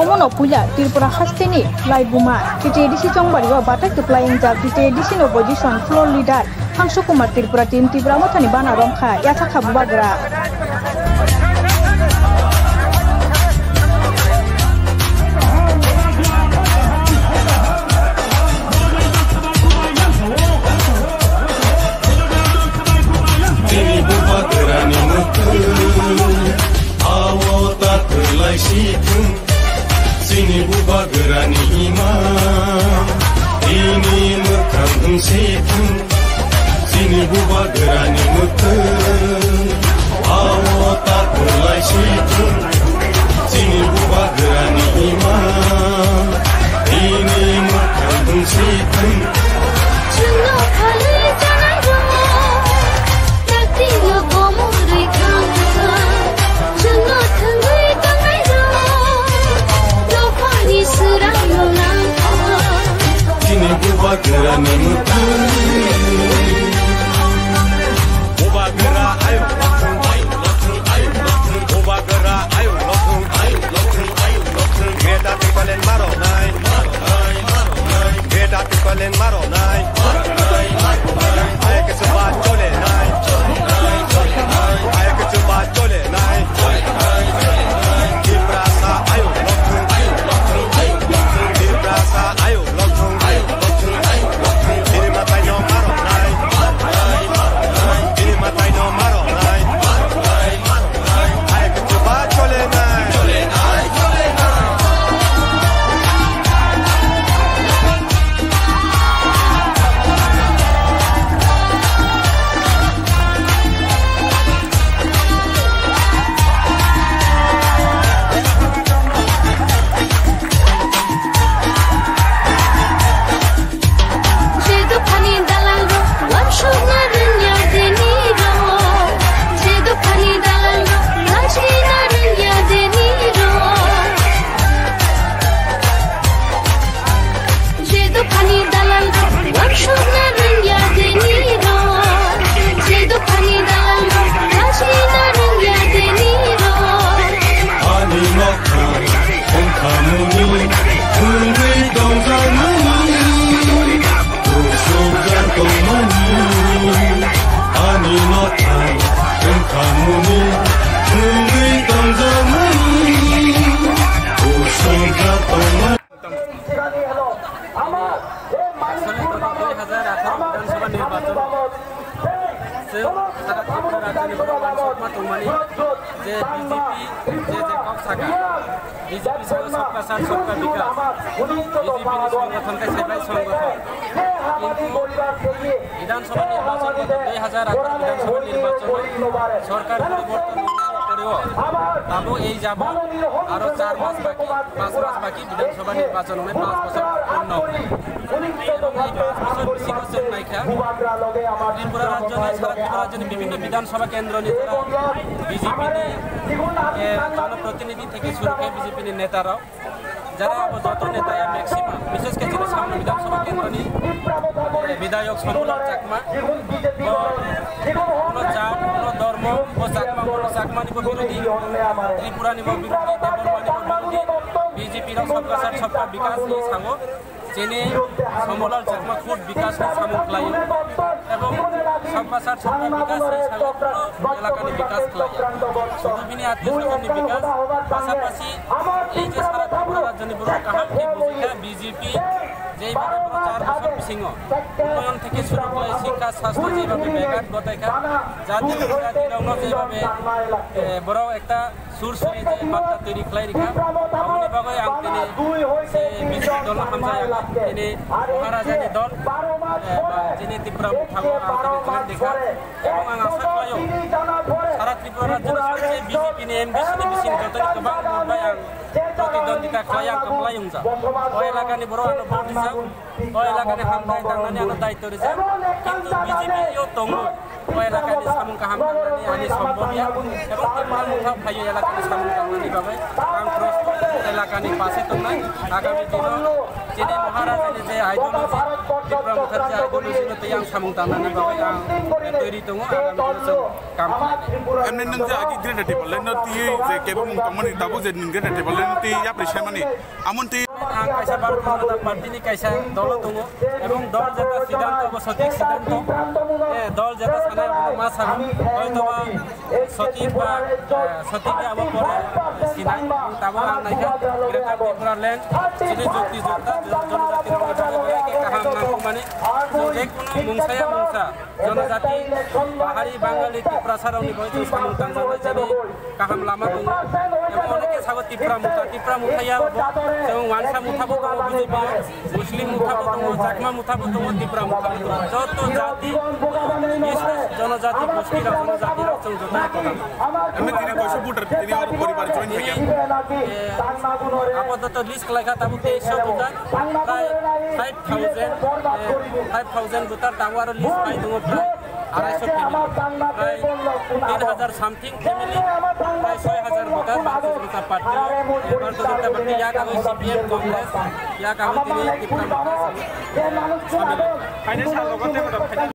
Omono puja Tripura hasteni Laibuma TTDC Chongbari wa batak supplying jab TTDC opposition floor leader Hangshu Kumar Tripura team Tripura mothani bana romkha yasa khabu bagra Sini buba gerani iman, ini mekam setan. Sini buba gerani mekam, awak tak berlai setan. Sini buba gerani iman, ini mekam setan. Gerani mukul, ubah gerak ayo lokung ayo lokung ayo lokung, ubah gerak ayo lokung ayo lokung ayo lokung. Kita tikalen maro nai, kita tikalen maro nai, ayo kesebat jole nai, ayo kesebat jole nai. Diperasa ayo lokung ayo lokung ayo lokung, diperasa ayo lokung ayo lokung. BJP सबका साथ सबका विकास BJP संगठन का सेवाई संगठन किंतु विधानसभा निर्वाचन 2018 विधानसभा निर्वाचन सरकार परिवर्तन करियो ताबो एई যাব আর 4 মাস বাকি 5 মাস বাকি विधानसभा निर्वाचन में 5 বছর পূর্ণ হবে এই 5 বছর বেশি বছর নাইখা ত্রিপুরা রাজ্য নয় সারা ত্রিপুরা রাজ্যের বিভিন্ন বিধানসভা কেন্দ্র নেতারা BJP জনপ্রতিনিধি থেকে শুরু করে BJP নেতারাও যারা যত নেতা ম্যাক্সিমাম বিশেষ করে সামনে বিধানসভা কেন্দ্র নি বিধায়ক সমুলার চাকমা কোনো জাত কোনো ধর্ম ও চাকমা নিব বিরোধী ত্রিপুরা নিব বিরোধী দেবরমা নিব বিরোধী BJP র सबका साथ सबका विकास नि सांगो जेने समलार चाकमा खुद विकास नि सामु खलायो এবং सबका साथ सबका विकास नि सांगो এলাকানি বিকাশ খলাयो সুবিনি আত্মীয়স্বজননি বিকাশ পাশাপাশি এই যে সারা ত্রিপুরা রাজ্যনি বড় কাহামকে বুঝিকা BJP যেইভাবে 4 বছর পিছিং উন্নয়ন থেকে শুরু করে শিক্ষা স্বাস্থ্য যেভাবে ব্যাঘাত ঘটাইকা জাতীয় রং যেভাবে বড় একটা সুরসুরি যে বার্তা তৈরি খলাই রেখা আমনি বাগৈ আং তিনি সে বিজেপি দল হামজায় তিনি মহারাজানি দল যিনি ত্রিপুরা থাকো আং দেখা এবং আং আশা করায়ো সারা ত্রিপুরা রাজ্যের সবচেয়ে BJP নি MBC নি বিসিন যতনি গোबां মুম্বাই আং প্রতিদ্বন্দ্বিতা খলাই আং কমলায়ং যা ও এলাকানি বড় আনো ভোট যা ও এলাকানি হামদাই দাংনানি আনো দায়িত্ব রেজা কিন্তু BJP ইও তঙ্গু ও এলাকানি সামুং কাহাম দাংনানি আনি সম্ভবিয়া এবং ত্রিপুরা মুখা ফাইयो এলাকানি সামুং দাংনানি বাবে আং প্রস্তুত এলাকানি পাশে তংনাই আগামী দিন Jadi Maharaja je ideologi Tripura Mukhar je ideologi no tiyang samung tanani bagai ang teori tungo akan kam. Emne nang je agi grade table no ti je kebo mung tomani tabu je grade table ti ya presamani amon ti kaisa baru Janata Party ni kaisa dol tungo ebong dol jeta siddhanto bo sotik siddhanto dol jeta sanai ma sang hoyto ba sotik ba sotik abo pore sinai tabo ang naika Greater Tripura Land sini jukti jukta जनजाति kaham nangkung mani jekuna mungsaya mungsa जनजाति bahari Bangali Tripura sarong ni boy terus kamung tanjana jadi kaham lama tungo ebong oneke sago Tripura Mukha ya jeng wansa mutha bo tungo BJP Muslim mutha bo tungo Chakma mutha bo tungo Tripura Mukha joto jati जनजाति गोष्ठी ra जनजाति ra chung jota emne tini koisa voter tini aur poribar join theke apatat list লেখা তাবো 2300 voter প্রায় 5000 voter তাবো আর list পাই দঙ্গ প্রায় 250 family প্রায় 3000 something family প্রায় 6000 voter ভারতীয় জনতা party ইয়া কাগজ সিপিএম কংগ্রেস ইয়া কাগজ তিনি ত্রিপুরা ফাইনান্স লগতে